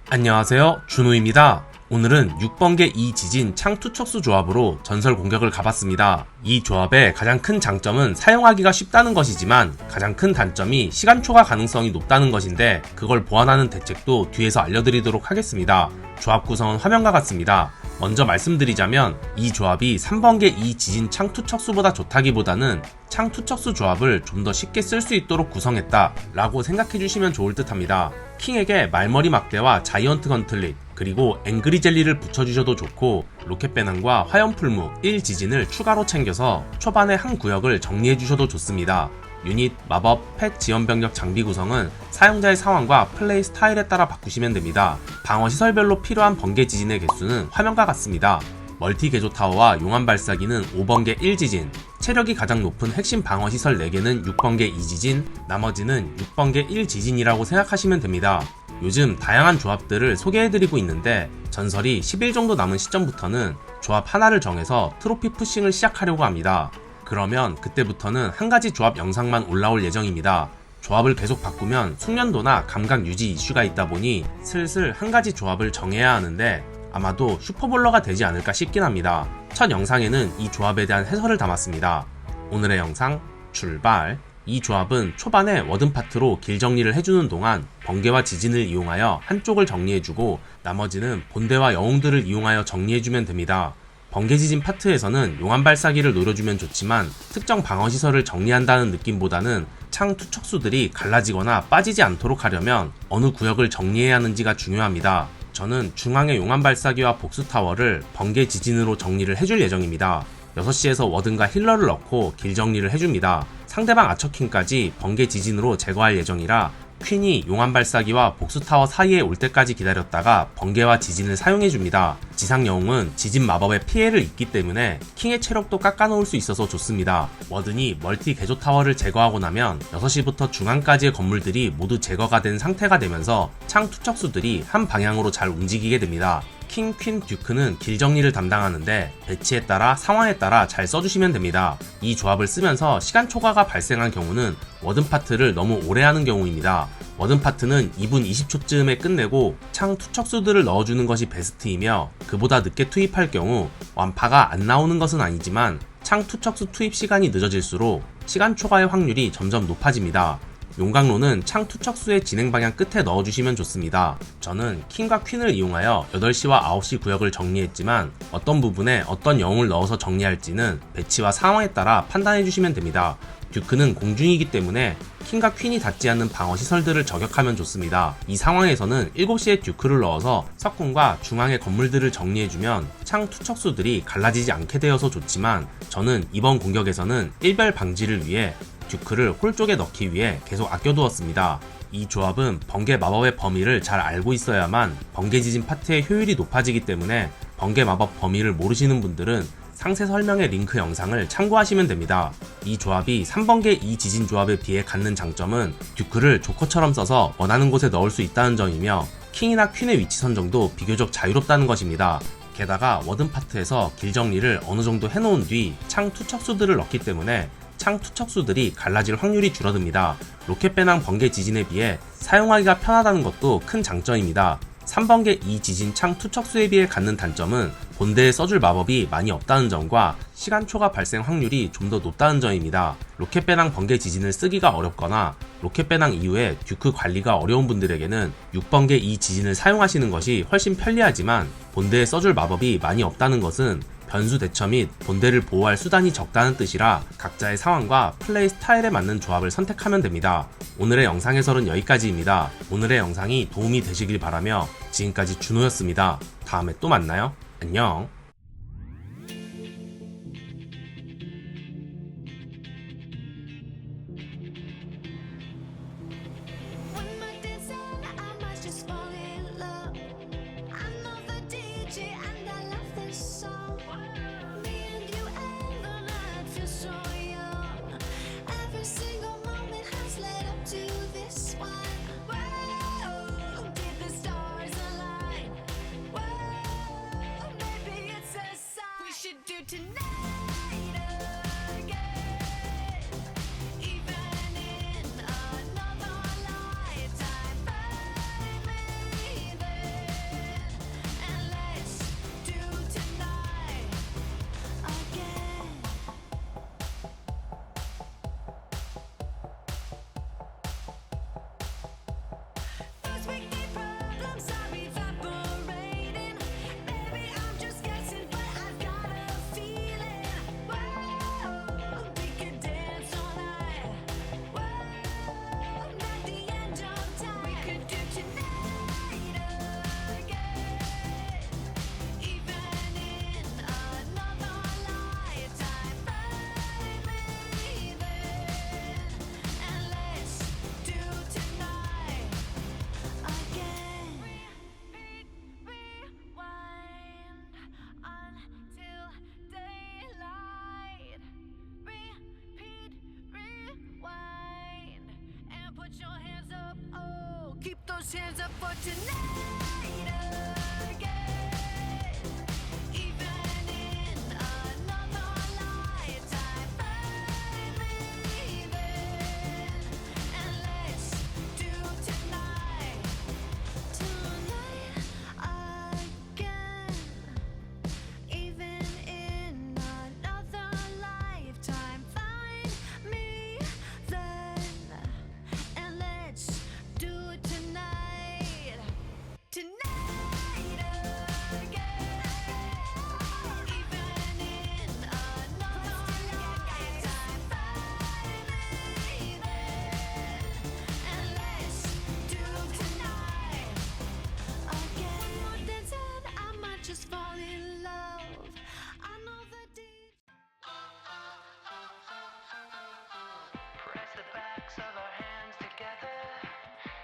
안녕하세요, 준호입니다. 오늘은 6번개 이지진 창투척수 조합으로 전설 공격을 가봤습니다. 이 조합의 가장 큰 장점은 사용하기가 쉽다는 것이지만 가장 큰 단점이 시간 초과 가능성이 높다는 것인데, 그걸 보완하는 대책도 뒤에서 알려드리도록 하겠습니다. 조합 구성은 화면과 같습니다. 먼저 말씀드리자면 이 조합이 3번개 이지진 창투척수보다 좋다기보다는 창투척수 조합을 좀 더 쉽게 쓸 수 있도록 구성했다 라고 생각해주시면 좋을 듯 합니다. 킹에게 말머리 막대와 자이언트 건틀릿 그리고 앵그리 젤리를 붙여주셔도 좋고, 로켓 배낭과 화염풀무 1지진을 추가로 챙겨서 초반에 한 구역을 정리해주셔도 좋습니다. 유닛, 마법, 펫 지원병력 장비 구성은 사용자의 상황과 플레이 스타일에 따라 바꾸시면 됩니다. 방어 시설별로 필요한 번개 지진의 개수는 화면과 같습니다. 멀티 개조 타워와 용암 발사기는 5번개 1지진, 체력이 가장 높은 핵심 방어 시설 4개는 6번개 2지진, 나머지는 6번개 1지진이라고 생각하시면 됩니다. 요즘 다양한 조합들을 소개해드리고 있는데, 전설이 10일 정도 남은 시점부터는 조합 하나를 정해서 트로피 푸싱을 시작하려고 합니다. 그러면 그때부터는 한 가지 조합 영상만 올라올 예정입니다. 조합을 계속 바꾸면 숙련도나 감각 유지 이슈가 있다 보니 슬슬 한 가지 조합을 정해야 하는데, 아마도 슈퍼볼러가 되지 않을까 싶긴 합니다. 첫 영상에는 이 조합에 대한 해설을 담았습니다. 오늘의 영상 출발! 이 조합은 초반에 워든 파트로 길 정리를 해주는 동안 번개와 지진을 이용하여 한쪽을 정리해주고, 나머지는 본대와 영웅들을 이용하여 정리해주면 됩니다. 번개 지진 파트에서는 용암 발사기를 노려주면 좋지만, 특정 방어시설을 정리한다는 느낌보다는 창 투척수들이 갈라지거나 빠지지 않도록 하려면 어느 구역을 정리해야 하는지가 중요합니다. 저는 중앙의 용암 발사기와 복수 타워를 번개 지진으로 정리를 해줄 예정입니다. 6시에서 워든과 힐러를 넣고 길 정리를 해줍니다. 상대방 아처킹까지 번개 지진으로 제거할 예정이라 퀸이 용암 발사기와 복수 타워 사이에 올 때까지 기다렸다가 번개와 지진을 사용해줍니다. 지상 영웅은 지진 마법의 피해를 입기 때문에 킹의 체력도 깎아놓을 수 있어서 좋습니다. 워든이 멀티 개조 타워를 제거하고 나면 6시부터 중앙까지의 건물들이 모두 제거가 된 상태가 되면서 창 투척수들이 한 방향으로 잘 움직이게 됩니다. 킹, 퀸, 듀크는 길 정리를 담당하는데 배치에 따라 상황에 따라 잘 써주시면 됩니다. 이 조합을 쓰면서 시간 초과가 발생한 경우는 워든 파트를 너무 오래 하는 경우입니다. 워든 파트는 2분 20초쯤에 끝내고 창 투척수들을 넣어주는 것이 베스트이며, 그보다 늦게 투입할 경우 완파가 안 나오는 것은 아니지만 창 투척수 투입 시간이 늦어질수록 시간 초과의 확률이 점점 높아집니다. 용광로는 창 투척수의 진행 방향 끝에 넣어주시면 좋습니다. 저는 킹과 퀸을 이용하여 8시와 9시 구역을 정리했지만, 어떤 부분에 어떤 영웅을 넣어서 정리할지는 배치와 상황에 따라 판단해주시면 됩니다. 듀크는 공중이기 때문에 킹과 퀸이 닿지 않는 방어 시설들을 저격하면 좋습니다. 이 상황에서는 7시에 듀크를 넣어서 석궁과 중앙의 건물들을 정리해주면 창 투척수들이 갈라지지 않게 되어서 좋지만, 저는 이번 공격에서는 일별 방지를 위해 듀크를 홀 쪽에 넣기 위해 계속 아껴두었습니다. 이 조합은 번개 마법의 범위를 잘 알고 있어야만 번개 지진 파트의 효율이 높아지기 때문에, 번개 마법 범위를 모르시는 분들은 상세 설명의 링크 영상을 참고하시면 됩니다. 이 조합이 3번개 이 지진 조합에 비해 갖는 장점은 듀크를 조커처럼 써서 원하는 곳에 넣을 수 있다는 점이며, 킹이나 퀸의 위치 선정도 비교적 자유롭다는 것입니다. 게다가 워든 파트에서 길 정리를 어느 정도 해놓은 뒤 창 투척수들을 넣기 때문에 창 투척수들이 갈라질 확률이 줄어듭니다. 로켓 배낭 번개 지진에 비해 사용하기가 편하다는 것도 큰 장점입니다. 3번개 이 지진 창 투척수에 비해 갖는 단점은 본대에 써줄 마법이 많이 없다는 점과 시간 초과 발생 확률이 좀 더 높다는 점입니다. 로켓 배낭 번개 지진을 쓰기가 어렵거나 로켓 배낭 이후에 듀크 관리가 어려운 분들에게는 6번개 이 지진을 사용하시는 것이 훨씬 편리하지만, 본대에 써줄 마법이 많이 없다는 것은 변수 대처 및 본대를 보호할 수단이 적다는 뜻이라 각자의 상황과 플레이 스타일에 맞는 조합을 선택하면 됩니다. 오늘의 영상 해설은 여기까지입니다. 오늘의 영상이 도움이 되시길 바라며 지금까지 준호였습니다. 다음에 또 만나요. 안녕. Did the stars align? Whoa, maybe Keep those hands up for tonight again. Even in another lifetime, find me then, and let's do tonight again. Even in another lifetime, find me then, and let's do it tonight. Tonight again. Even in another lifetime, find me then, and let's do tonight again. One more dance and I might just fall in love. I know the DJ. Press the backs of our hands together.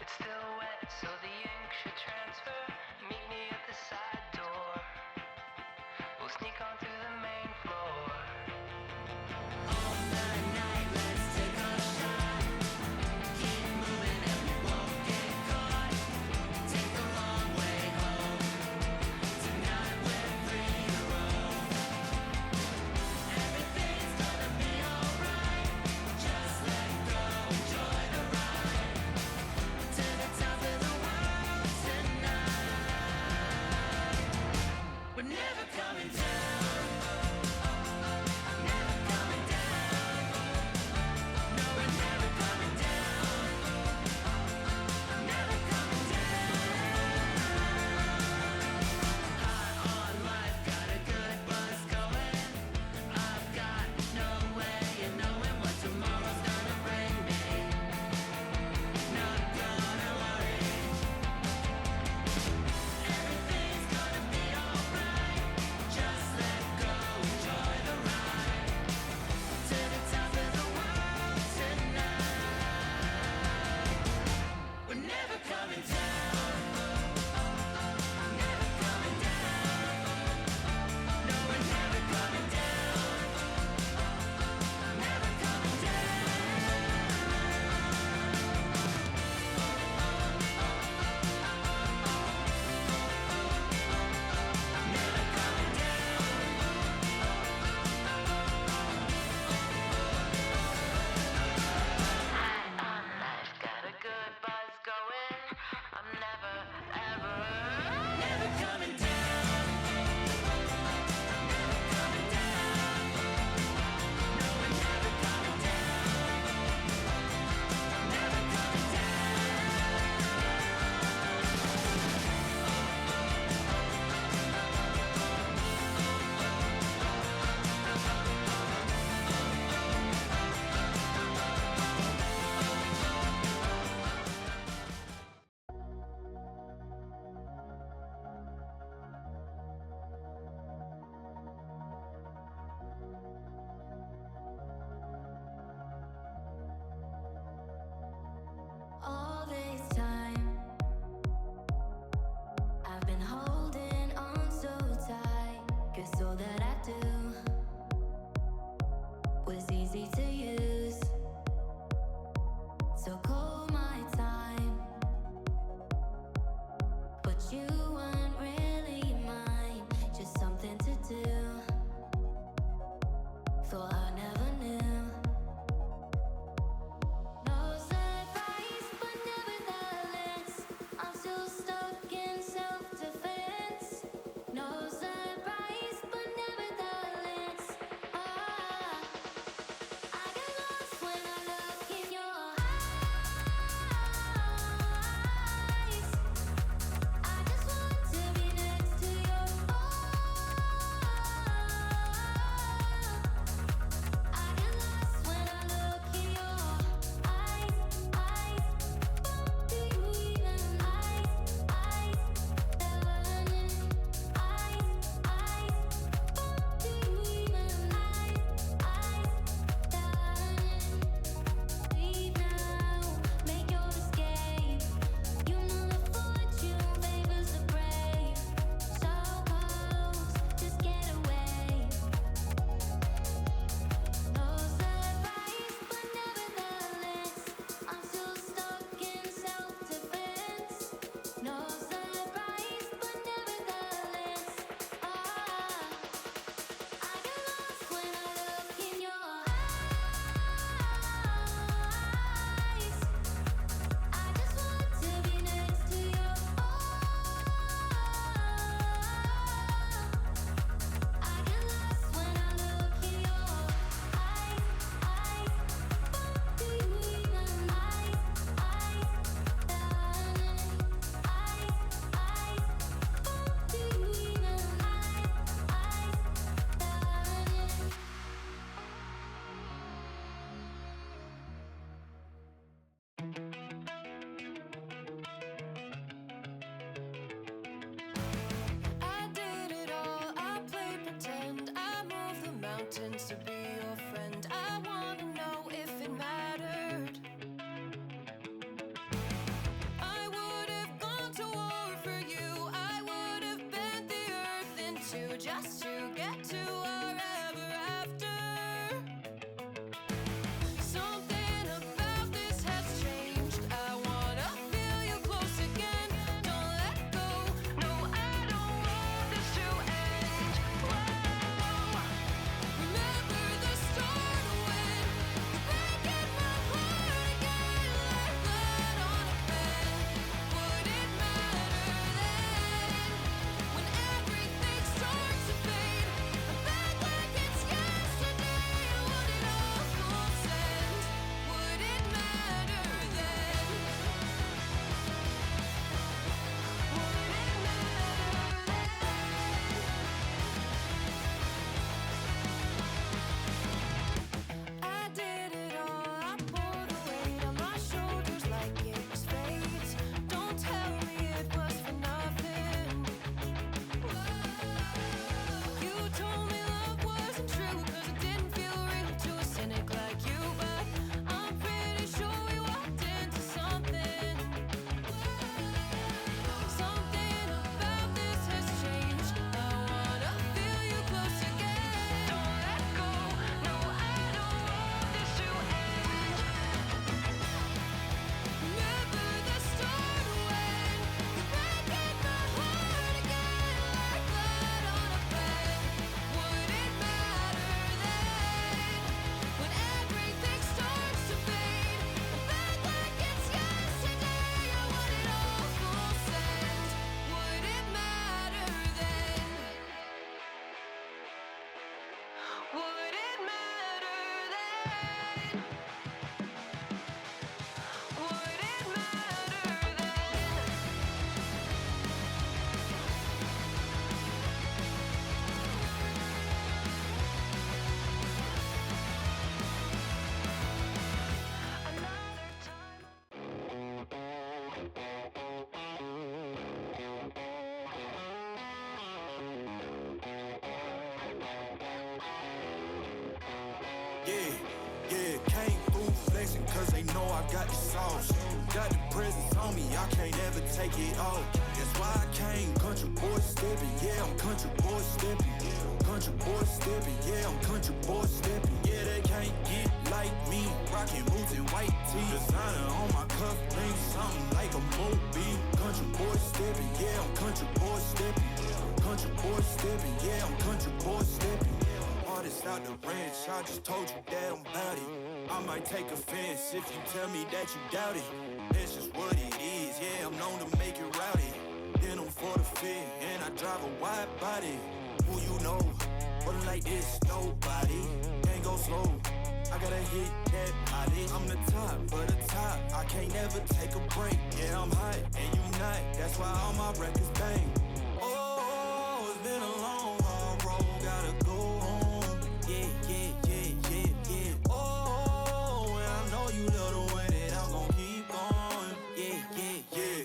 It's still wet, so the ink should transfer. Meet me at the side door. We'll sneak on through the main floor. All night, let's take a shot. Keep moving and we won't get caught. Take the long way home. Tonight we're free to roam. Everything's gonna be alright. Just let go, enjoy the ride. To the top of the world tonight. acquaintance to be your friend. I wanna know if it mattered. I would have gone to war for you. I would have bent the earth in two just to get to our ever after. Something about this has changed. I wanna feel you close again. Don't let go. No, I don't want this to end. Whoa. Remember the start when you're breaking my heart again, like blood on a pen. Would it matter then when everything starts to fade? I'm back like it's yesterday. Would it all full send? Would it matter then? Would it matter then? I did it all. I pulled the weight on my shoulders like it was fate. Don't tell me it was for nothing. You told me love wasn't true 'cause it didn't feel real to a cynic like you. But I'm pretty sure we walked into something. Something about this has changed. I wanna feel you close again. Don't let go. No, I don't want this to end. Remember the start when you're breaking my heart again, like blood on a pen. Would it matter then when everything starts to fade? I'm back like it's yesterday. I want it all full send. Would it matter then? Would it matter then? Would it matter then? Another time. Yeah, came through flexing cause they know I got the sauce. Got the presence on me, I can't ever take it off. That's why I came country boy stepping. Yeah, I'm country boy stepping. Country boy stepping, yeah, I'm country boy stepping. Yeah, they can't get like me. Rockin' boots and white tee. Designer on my cuff links, something like a movie. Country boy stepping, yeah, I'm country boy stepping. Country boy stepping, yeah, I'm country boy stepping. Artist out the ranch, I just told you that I'm bout it. I might take offense if you tell me that you doubt it. That's just what it is, yeah, I'm known to make it rowdy. Then I'm for the fit, and I drive a wide body. Who you know, but like this, nobody. Can't go slow, I gotta hit that body. I'm the top, but the top, I can't never take a break. Yeah, I'm hot, and you not, that's why all my records bang. Oh, it's been a long, hard road, gotta go home. Yeah. Oh, and I know you love the way that I'm gon' keep going. Yeah.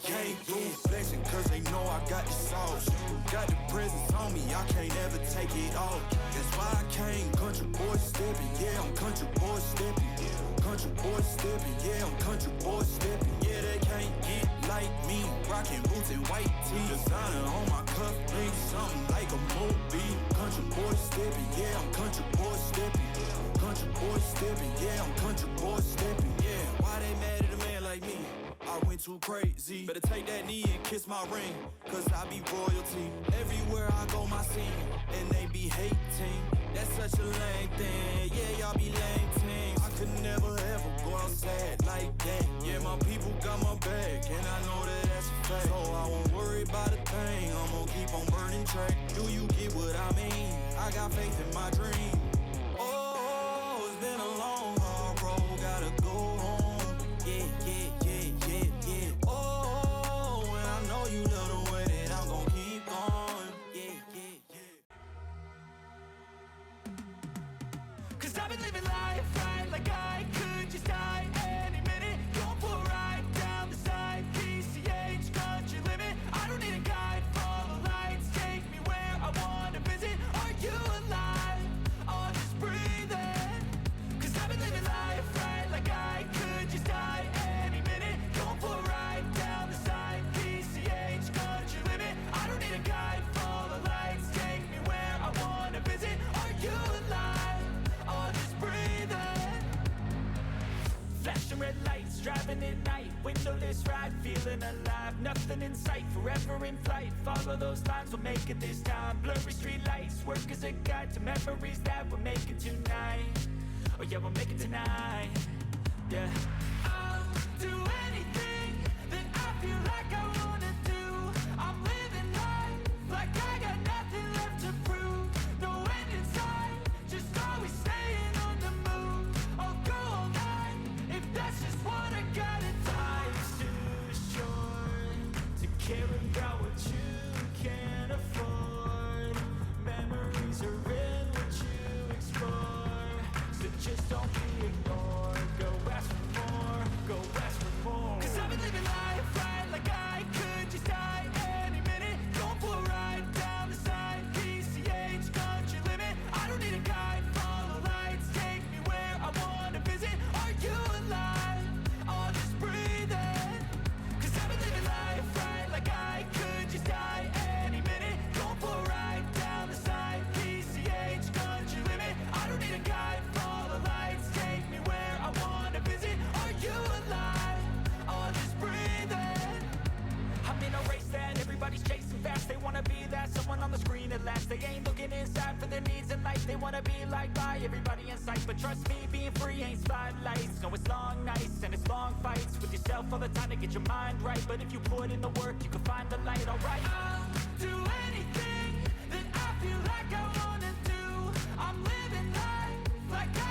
Came through flexing cause they know I got the sauce. Got the presence on me, I can't ever take it off. That's why I came country boy stepping. Yeah, I'm country boy stepping. Country boy stepping, yeah, I'm country boy stepping. Yeah, they can't get like me. Rockin' boots and white tee. Designer on my cuff links, something like a movie. Country boy stepping, yeah, I'm country boy stepping. Country boy stepping, yeah, I'm country boy stepping. Yeah, why they mad at a man like me? I went too crazy. Better take that knee and kiss my ring, cause I be royalty. Everywhere I go, my scene, and they be hating. That's such a lame thing. Yeah, y'all be lame teams. I could never ever go outside like that. Yeah, my people got my back, and I know that that's a fact. So I won't worry about a thing. I'm gon' keep on burning track. Do you get what I mean? I got faith in my dream. Oh, it's been a long, hard road, gotta go home. Yeah. Oh, and I know you love the way that I'm gon' keep going. Yeah. Cause I've been living life right like I could just die any minute. Going for a ride down the side, PCH, country limit. I don't need a guide, follow lights, take me where I wanna visit. Are you alive? Or just night, windowless ride, feeling alive. Nothing in sight, forever in flight. Follow those lines, we'll make it this time. Blurry street lights, work as a guide to memories that we're making tonight. Oh yeah, we'll make it tonight. Yeah. I'll do anything that I feel like I wanna do. I'm living life like I got nothing left to prove. No end in sight, just always staying on the move. I'll go all night if that's just what I gotta. Life's too short to care about what you can't afford. Memories are in what you explore, so just don't be ignored. Go ask for more, go ask for more. 'Cause I've been living life right like I could just die any minute. Going for a ride down the side, PCH, country limit. I don't need a guide, follow lights, take me where I wanna visit. Are you alive? Or just breathing? 'Cause I've been living life right like I could just die any minute. Going for a ride down the side, PCH, country limit. I don't need a guide, follow lights, take me where I wanna visit. Are you alive? Or just breathing? I'm in a race that everybody's chasing fast. They wanna be that someone on the screen at last. They ain't looking inside for their needs in life. They wanna be liked by everybody in sight. But trust me, being free ain't spotlights. No, it's long nights and it's long fights with yourself all the time to get your mind right. But if you put in the work, you can find the light. Alright, I'll do anything that I feel like I wanna do. I'm living life like I